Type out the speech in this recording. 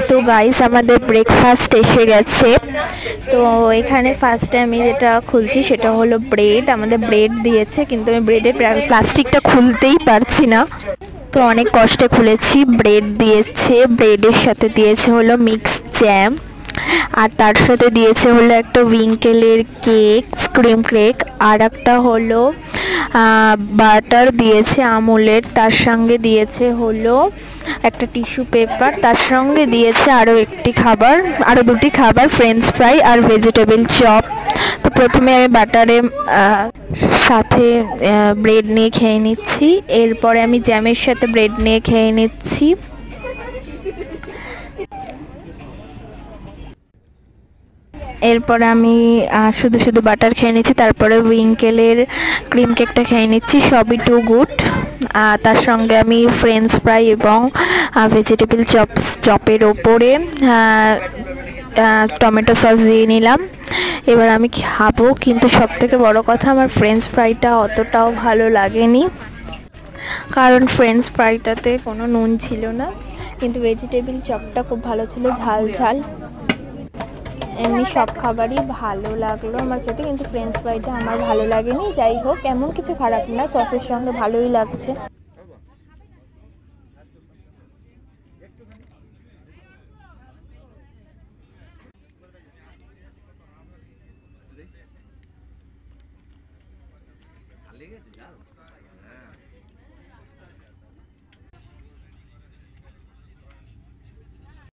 তো গাইস আমাদের ব্রেকফাস্ট এসে গেছে। তো এখানে ফার্স্টে আমি যেটা খুলছি সেটা হলো ব্রেড। আমাদের ব্রেড দিয়েছে, কিন্তু আমি ব্রেডের প্লাস্টিকটা খুলতেই পারছি না, তো অনেক কষ্টে খুলেছি। ব্রেড দিয়েছে, ব্রেডের সাথে দিয়েছে হলো মিক্স জ্যাম, আর তার সাথে দিয়েছে হলো একটা উইঙ্কেলের কেক, ক্রিম কেক, আর একটা হলো বাটার দিয়েছে আমুলের, তার সঙ্গে দিয়েছে হলো একটা টিস্যু পেপার, তার সঙ্গে দিয়েছে আরও দুটি খাবার, ফ্রেঞ্চ ফ্রাই আর ভেজিটেবল চপ। তো প্রথমে আমি বাটারে সাথে ব্রেড নিয়ে খেয়ে নিচ্ছি, এরপরে আমি জ্যামের সাথে ব্রেড নিয়ে খেয়ে নিচ্ছি। এরপরে আমি শুধু শুধু বাটার খেয়ে নিচ্ছি, তারপরে উইঙ্কেলের ক্রিম কেকটা খেয়ে নিচ্ছি। সবই টু গুড। তার সঙ্গে আমি ফ্রেঞ্চ ফ্রাই এবং ভেজিটেবল চপের ওপরে টমেটো সস দিয়ে নিলাম। এবার আমি খাবো, কিন্তু সবথেকে বড় কথা আমার ফ্রেঞ্চ ফ্রাইটা অতটাও ভালো লাগেনি, কারণ ফ্রেঞ্চ ফ্রাইটাতে কোনো নুন ছিল না, কিন্তু ভেজিটেবল চপটা খুব ভালো ছিল, ঝাল ঝাল। এমনি সব খাবারই ভালো লাগলো আমার খেতে, কিন্তু ফ্রেঞ্চ ফ্রাইটা আমার ভালো লাগেনি। যাই হোক, এমন কিছু খারাপ না, সসের সঙ্গে ভালোই লাগছে। লেগেছে জাল